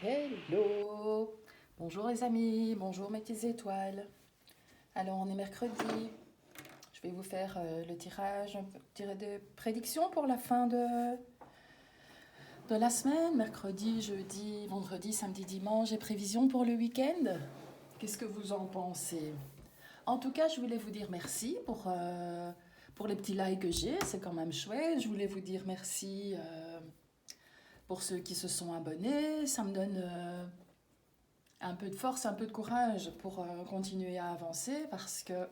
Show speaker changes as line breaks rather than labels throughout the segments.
Hello! Bonjour les amis, bonjour mes petites étoiles. Alors on est mercredi, je vais vous faire le tirage de prédiction pour la fin de la semaine, mercredi, jeudi, vendredi, samedi, dimanche et prévision pour le week-end. Qu'est-ce que vous en pensez? En tout cas, je voulais vous dire merci pour les petits likes que j'ai, c'est quand même chouette. Je voulais vous dire merci pour ceux qui se sont abonnés, ça me donne un peu de force, un peu de courage pour continuer à avancer parce que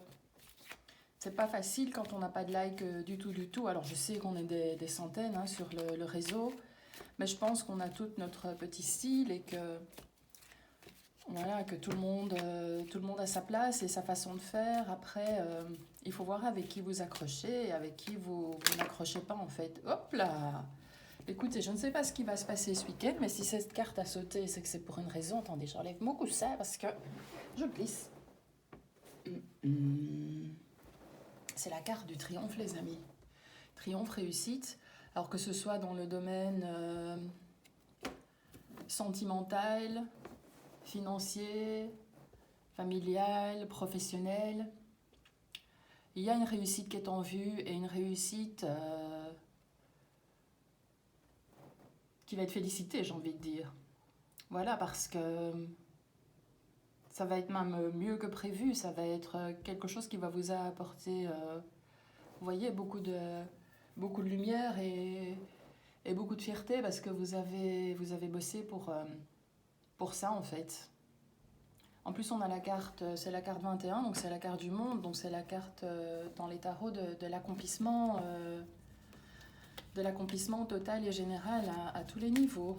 c'est pas facile quand on n'a pas de like du tout. Alors je sais qu'on est des centaines hein, sur le réseau, mais je pense qu'on a tout notre petit style et que voilà que tout le monde a sa place et sa façon de faire. Après, il faut voir avec qui vous accrochez et avec qui vous n'accrochez pas en fait. Hop là! Écoutez, je ne sais pas ce qui va se passer ce week-end, mais si cette carte a sauté, c'est que c'est pour une raison. Attendez, j'enlève mon coussin parce que je glisse. C'est la carte du triomphe, les amis. Triomphe, réussite. Alors que ce soit dans le domaine sentimental, financier, familial, professionnel, il y a une réussite qui est en vue et une réussite qui va être félicitée, j'ai envie de dire. Voilà, parce que ça va être même mieux que prévu, ça va être quelque chose qui va vous apporter, vous voyez, beaucoup de lumière et beaucoup de fierté parce que vous avez bossé pour ça en fait. En plus, on a la carte, c'est la carte 21, donc c'est la carte du monde, donc c'est la carte dans les tarots de l'accomplissement total et général à tous les niveaux.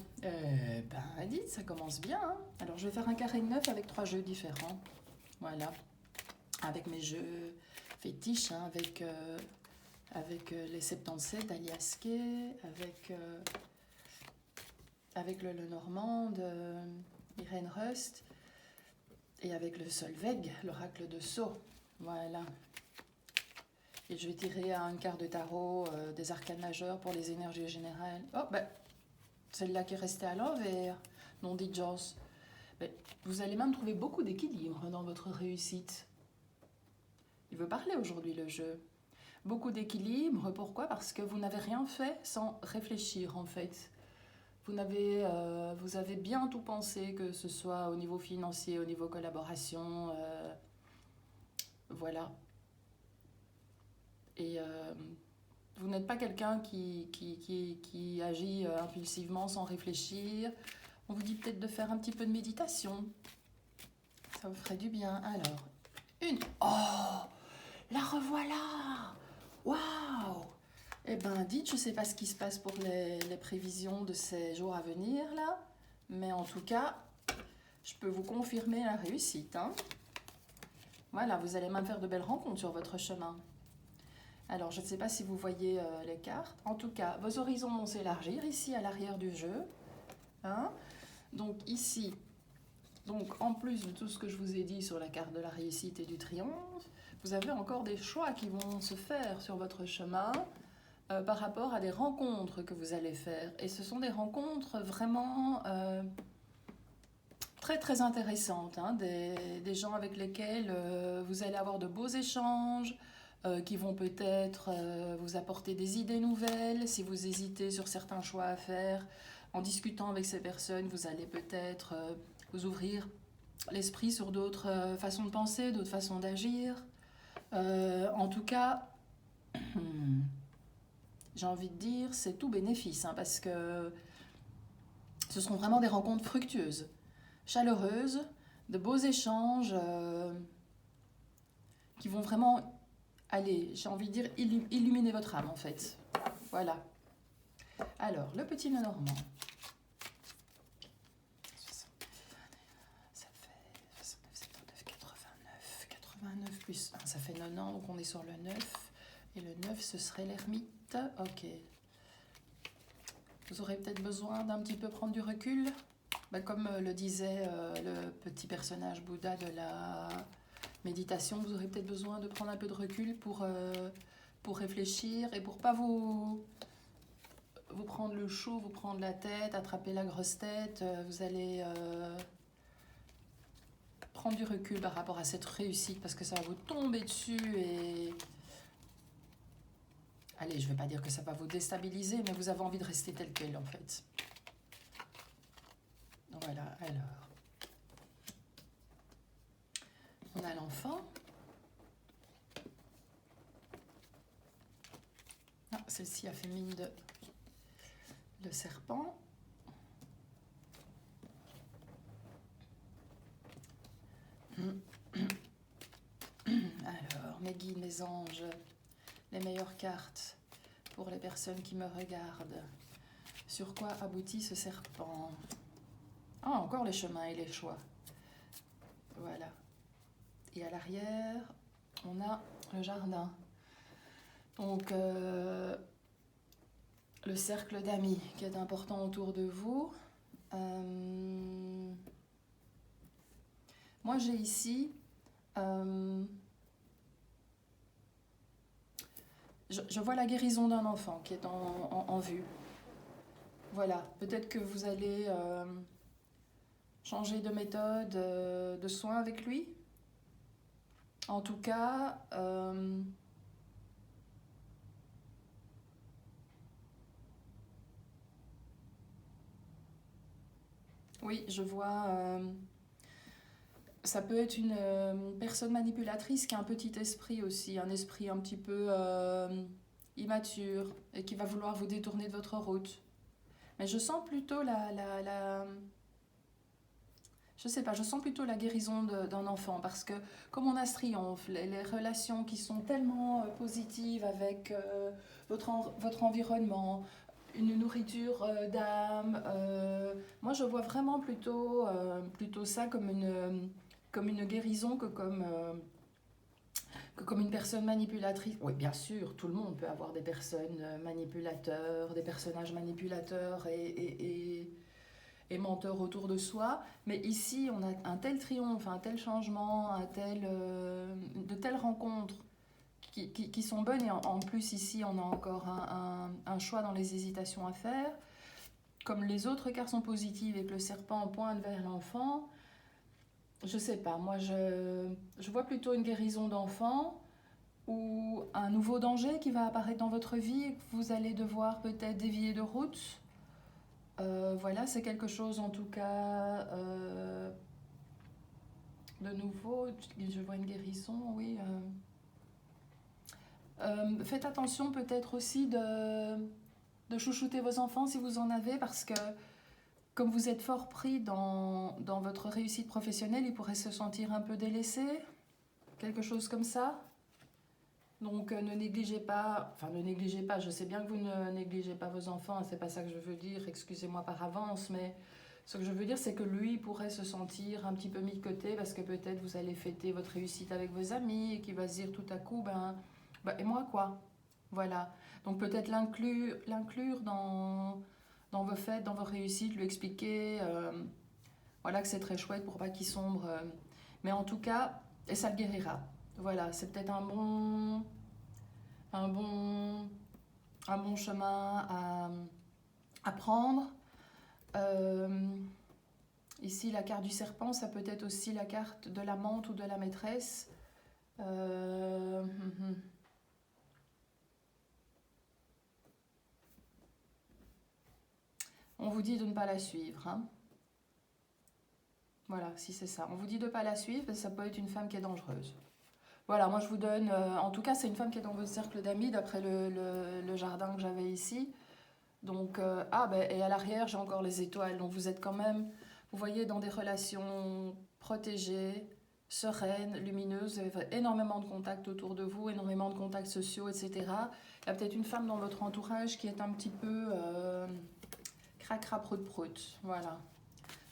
Dites, ça commence bien. Hein. Alors, je vais faire un carré de 9 avec 3 jeux différents. Voilà. Avec mes jeux fétiches, hein, avec les 77 d'Alias Kay, avec le Lenormand de Irène Rust, et avec le Solveig, l'oracle de Sceaux. Voilà. Et je vais tirer une carte de tarot des arcanes majeurs pour les énergies générales. Oh, ben, celle-là qui est restée à l'envers, non dit Joss. Ben, vous allez même trouver beaucoup d'équilibre dans votre réussite. Il veut parler aujourd'hui, le jeu. Beaucoup d'équilibre, pourquoi? Parce que vous n'avez rien fait sans réfléchir, en fait. Vous avez bien tout pensé, que ce soit au niveau financier, au niveau collaboration, voilà. Et vous n'êtes pas quelqu'un qui agit impulsivement sans réfléchir. On vous dit peut-être de faire un petit peu de méditation. Ça vous ferait du bien. Alors, une. Oh, la revoilà! Waouh! Eh ben, dites, je ne sais pas ce qui se passe pour les prévisions de ces jours à venir, là. Mais en tout cas, je peux vous confirmer la réussite. Hein. Voilà, vous allez même faire de belles rencontres sur votre chemin. Alors, je ne sais pas si vous voyez les cartes. En tout cas, vos horizons vont s'élargir ici à l'arrière du jeu. Hein. Donc ici, en plus de tout ce que je vous ai dit sur la carte de la réussite et du triomphe, vous avez encore des choix qui vont se faire sur votre chemin par rapport à des rencontres que vous allez faire. Et ce sont des rencontres vraiment très très intéressantes. Hein, des gens avec lesquels vous allez avoir de beaux échanges, qui vont peut-être vous apporter des idées nouvelles. Si vous hésitez sur certains choix à faire, en discutant avec ces personnes, vous allez peut-être vous ouvrir l'esprit sur d'autres façons de penser, d'autres façons d'agir. En tout cas, j'ai envie de dire, c'est tout bénéfice, hein, parce que ce seront vraiment des rencontres fructueuses, chaleureuses, de beaux échanges qui vont vraiment aller, j'ai envie de dire, illuminer votre âme en fait. Voilà. Alors, le petit Lenormand. Ça fait 69, 79, 89, 89 plus 1, ça fait 90, donc on est sur le 9. Et le 9, ce serait l'ermite. Ok. Vous aurez peut-être besoin d'un petit peu prendre du recul. Comme le disait le petit personnage Bouddha de la méditation, vous aurez peut-être besoin de prendre un peu de recul pour réfléchir et pour pas vous prendre le chou, vous prendre la tête, attraper la grosse tête. Vous allez prendre du recul par rapport à cette réussite parce que ça va vous tomber dessus et... Allez, je ne vais pas dire que ça va vous déstabiliser, mais vous avez envie de rester tel quel en fait. Voilà, alors. On a l'enfant. Ah, celle-ci a fait mine de le serpent. Alors, mes guides, mes anges, les meilleures cartes pour les personnes qui me regardent. Sur quoi aboutit ce serpent? Ah, encore les chemins et les choix. Voilà. Et à l'arrière, on a le jardin. Donc, le cercle d'amis qui est important autour de vous. Moi, j'ai ici... je vois la guérison d'un enfant qui est en vue. Voilà, peut-être que vous allez changer de méthode de soins avec lui. En tout cas, oui, je vois... ça peut être une personne manipulatrice qui a un petit esprit aussi, un esprit un petit peu immature et qui va vouloir vous détourner de votre route. Mais je sens plutôt je sais pas, je sens plutôt la guérison d'un enfant parce que comme on a ce triomphe, les relations qui sont tellement positives avec votre environnement, une nourriture d'âme, moi je vois vraiment plutôt ça comme une guérison que comme une personne manipulatrice. Oui, bien sûr, tout le monde peut avoir des personnes manipulateurs, des personnages manipulateurs et menteurs autour de soi. Mais ici, on a un tel triomphe, un tel changement, de telles rencontres qui sont bonnes. Et en plus, ici, on a encore un choix dans les hésitations à faire. Comme les autres cartes sont positives et que le serpent pointe vers l'enfant, je sais pas, moi je vois plutôt une guérison d'enfant ou un nouveau danger qui va apparaître dans votre vie et que vous allez devoir peut-être dévier de route. Voilà, c'est quelque chose en tout cas de nouveau. Je vois une guérison, oui. Faites attention peut-être aussi de chouchouter vos enfants si vous en avez parce que comme vous êtes fort pris dans votre réussite professionnelle, ils pourraient se sentir un peu délaissés, quelque chose comme ça. Donc ne négligez pas, je sais bien que vous ne négligez pas vos enfants, c'est pas ça que je veux dire, excusez-moi par avance, mais ce que je veux dire c'est que lui pourrait se sentir un petit peu mis de côté parce que peut-être vous allez fêter votre réussite avec vos amis et qu'il va se dire tout à coup, et moi quoi? Voilà. Donc peut-être l'inclure dans vos fêtes, dans vos réussites, lui expliquer voilà, que c'est très chouette pour pas qu'il sombre. Mais en tout cas, et ça le guérira. Voilà, c'est peut-être un bon chemin à prendre. Ici, la carte du serpent, ça peut être aussi la carte de l'amante ou de la maîtresse. On vous dit de ne pas la suivre. Hein. Voilà, si c'est ça. On vous dit de ne pas la suivre, parce que ça peut être une femme qui est dangereuse. Voilà, moi je vous donne... en tout cas, c'est une femme qui est dans votre cercle d'amis, d'après le jardin que j'avais ici. Donc, et à l'arrière, j'ai encore les étoiles. Donc vous êtes quand même, vous voyez, dans des relations protégées, sereines, lumineuses. Vous avez énormément de contacts autour de vous, énormément de contacts sociaux, etc. Il y a peut-être une femme dans votre entourage qui est un petit peu cracra prout-prout. Voilà.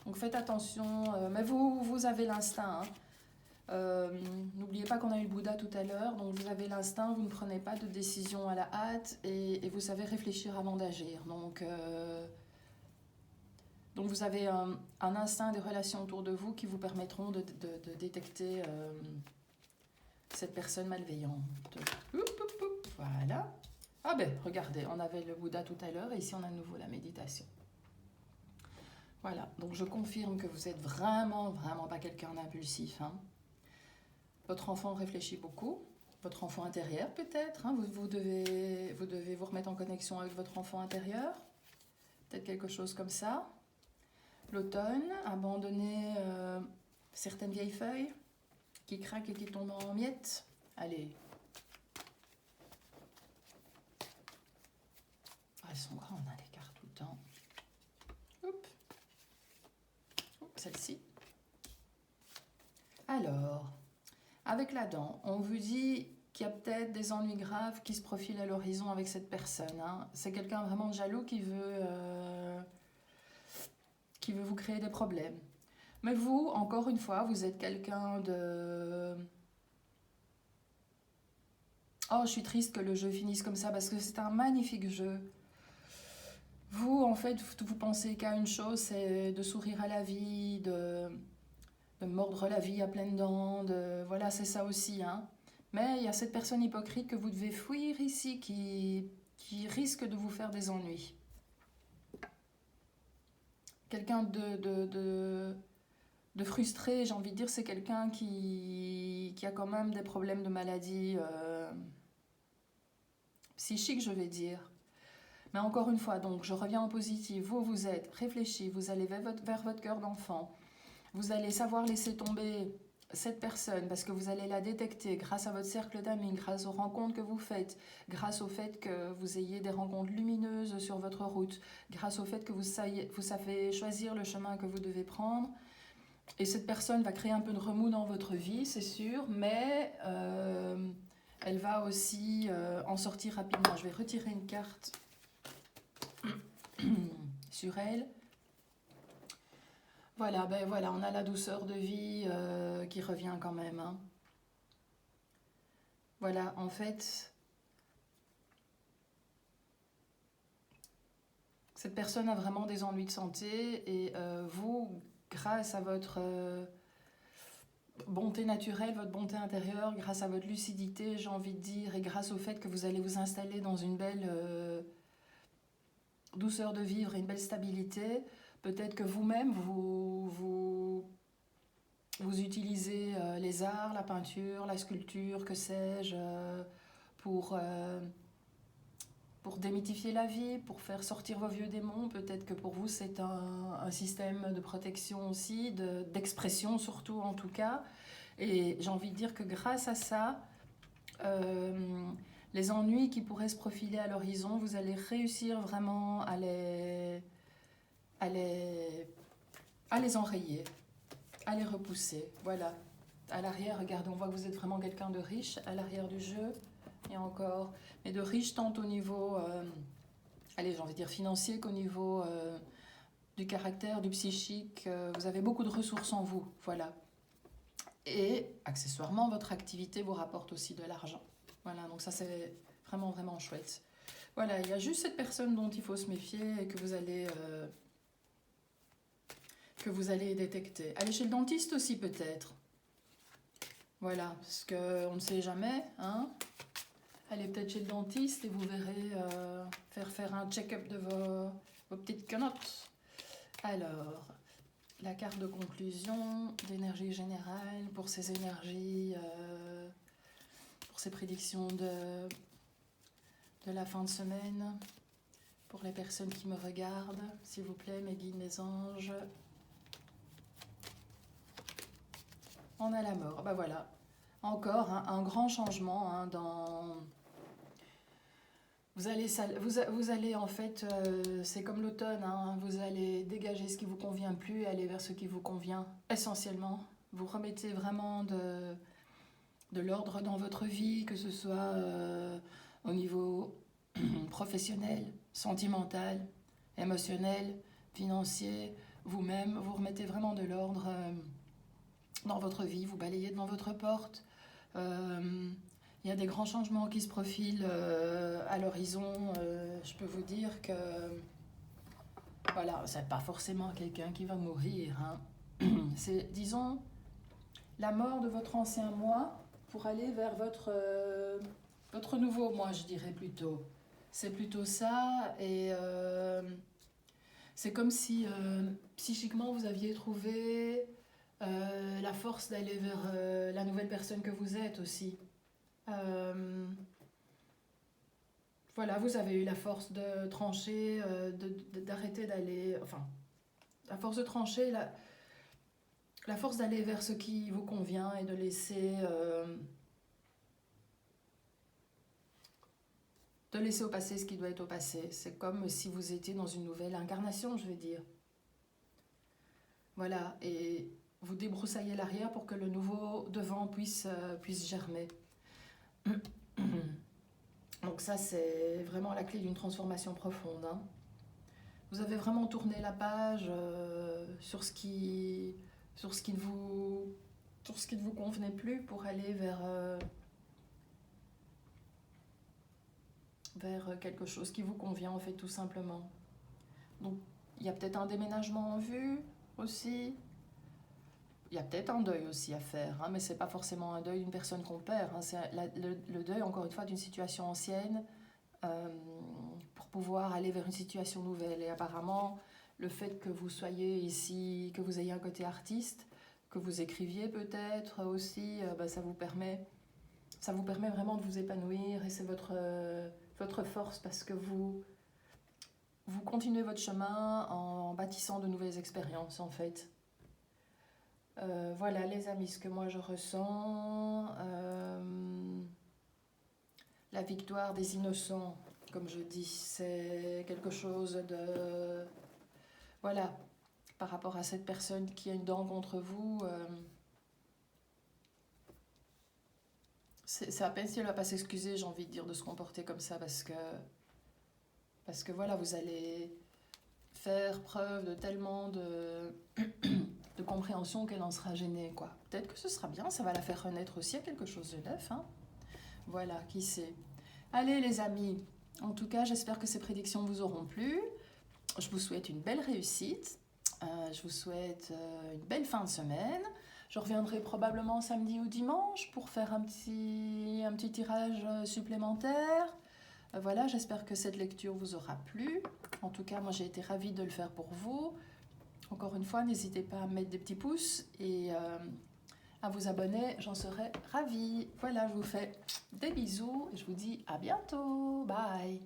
Donc faites attention, mais vous avez l'instinct. Hein. N'oubliez pas qu'on a eu le Bouddha tout à l'heure, donc vous avez l'instinct, vous ne prenez pas de décision à la hâte et vous savez réfléchir avant d'agir. Donc vous avez un instinct des relations autour de vous qui vous permettront de détecter cette personne malveillante. Voilà. Ah ben, regardez, on avait le Bouddha tout à l'heure et ici on a de nouveau la méditation. Voilà, donc je confirme que vous êtes vraiment, vraiment pas quelqu'un d'impulsif. Hein. Votre enfant réfléchit beaucoup, votre enfant intérieur peut-être. Hein. Vous devez vous remettre en connexion avec votre enfant intérieur. Peut-être quelque chose comme ça. L'automne, abandonner certaines vieilles feuilles qui craquent et qui tombent en miettes. Allez. Elles sont grandes, hein, les cartes tout le temps. Hop. Celle-ci. Alors, avec la dent, on vous dit qu'il y a peut-être des ennuis graves qui se profilent à l'horizon avec cette personne. Hein. C'est quelqu'un vraiment de jaloux qui veut vous créer des problèmes. Mais vous, encore une fois, vous êtes quelqu'un de... Oh, je suis triste que le jeu finisse comme ça parce que c'est un magnifique jeu. Vous, en fait, vous pensez qu'à une chose, c'est de sourire à la vie, de mordre la vie à pleines dents, voilà, c'est ça aussi. Hein. Mais il y a cette personne hypocrite que vous devez fuir ici qui risque de vous faire des ennuis. Quelqu'un de frustré, j'ai envie de dire, c'est quelqu'un qui a quand même des problèmes de maladie psychique, je vais dire. Mais encore une fois, donc, je reviens en positif. Vous êtes réfléchi, vous allez vers votre cœur d'enfant. Vous allez savoir laisser tomber cette personne parce que vous allez la détecter grâce à votre cercle d'amis, grâce aux rencontres que vous faites, grâce au fait que vous ayez des rencontres lumineuses sur votre route, grâce au fait que vous savez choisir le chemin que vous devez prendre. Et cette personne va créer un peu de remous dans votre vie, c'est sûr, mais elle va aussi en sortir rapidement. Je vais retirer une carte sur elle. Voilà, ben voilà, on a la douceur de vie qui revient quand même. Hein. Voilà, en fait, cette personne a vraiment des ennuis de santé et vous, grâce à votre bonté naturelle, votre bonté intérieure, grâce à votre lucidité, j'ai envie de dire, et grâce au fait que vous allez vous installer dans une belle douceur de vivre et une belle stabilité, peut-être que vous-même, vous utilisez les arts, la peinture, la sculpture, que sais-je, pour démythifier la vie, pour faire sortir vos vieux démons. Peut-être que pour vous, c'est un système de protection aussi, d'expression surtout en tout cas. Et j'ai envie de dire que grâce à ça, les ennuis qui pourraient se profiler à l'horizon, vous allez réussir vraiment à les enrayer, à les repousser. Voilà. À l'arrière, regardez, on voit que vous êtes vraiment quelqu'un de riche à l'arrière du jeu. Et encore, mais de riche tant au niveau, allez, j'ai envie de dire financier qu'au niveau du caractère, du psychique. Vous avez beaucoup de ressources en vous, voilà. Et accessoirement, votre activité vous rapporte aussi de l'argent. Voilà, donc ça c'est vraiment, vraiment chouette. Voilà, il y a juste cette personne dont il faut se méfier et que vous allez détecter. Allez chez le dentiste aussi peut-être. Voilà, parce qu'on ne sait jamais. Hein. Allez peut-être chez le dentiste et vous verrez faire un check-up de vos petites quenottes. Alors, la carte de conclusion d'énergie générale pour ces énergies, pour ces prédictions de la fin de semaine. Pour les personnes qui me regardent, s'il vous plaît, mes guides, mes anges. On a la mort, bah voilà. Encore un grand changement hein, dans... Vous allez en fait, c'est comme l'automne, hein, vous allez dégager ce qui vous convient plus et aller vers ce qui vous convient essentiellement. Vous remettez vraiment de l'ordre dans votre vie, que ce soit au niveau professionnel, sentimental, émotionnel, financier, vous-même, vous remettez vraiment de l'ordre dans votre vie, vous balayez devant votre porte. Il y a des grands changements qui se profilent à l'horizon. Je peux vous dire que voilà, c'est pas forcément quelqu'un qui va mourir. Hein. C'est, disons, la mort de votre ancien moi pour aller vers votre nouveau moi, je dirais plutôt. C'est plutôt ça. Et c'est comme si psychiquement vous aviez trouvé la force d'aller vers la nouvelle personne que vous êtes aussi. Euh, voilà, vous avez eu la force de trancher, d'arrêter d'aller... Enfin, la force de trancher, la force d'aller vers ce qui vous convient et de laisser au passé ce qui doit être au passé. C'est comme si vous étiez dans une nouvelle incarnation, je vais dire. Voilà, et vous débroussaillez l'arrière pour que le nouveau devant puisse germer. Donc ça, c'est vraiment la clé d'une transformation profonde, hein. Vous avez vraiment tourné la page sur ce qui ne vous convenait plus pour aller vers quelque chose qui vous convient en fait tout simplement. Donc il y a peut-être un déménagement en vue aussi. Il y a peut-être un deuil aussi à faire, hein, mais c'est pas forcément un deuil d'une personne qu'on perd, hein, c'est le deuil encore une fois d'une situation ancienne euh, pour pouvoir aller vers une situation nouvelle. Et apparemment, le fait que vous soyez ici, que vous ayez un côté artiste, que vous écriviez peut-être aussi, ça vous permet vraiment de vous épanouir et c'est votre force parce que vous continuez votre chemin en bâtissant de nouvelles expériences en fait. Voilà les amis, ce que moi je ressens. La victoire des innocents, comme je dis, c'est quelque chose de... Voilà, par rapport à cette personne qui a une dent contre vous, c'est à peine si elle ne va pas s'excuser, j'ai envie de dire, de se comporter comme ça, parce que voilà, vous allez faire preuve de tellement de compréhension qu'elle en sera gênée, quoi. Peut-être que ce sera bien, ça va la faire renaître aussi à quelque chose de neuf, hein. Voilà, qui sait. Allez les amis, en tout cas, j'espère que ces prédictions vous auront plu. Je vous souhaite une belle réussite. Je vous souhaite une belle fin de semaine. Je reviendrai probablement samedi ou dimanche pour faire un petit tirage supplémentaire. Voilà, j'espère que cette lecture vous aura plu. En tout cas, moi j'ai été ravie de le faire pour vous. Encore une fois, n'hésitez pas à mettre des petits pouces et à vous abonner, j'en serais ravie. Voilà, je vous fais des bisous et je vous dis à bientôt. Bye!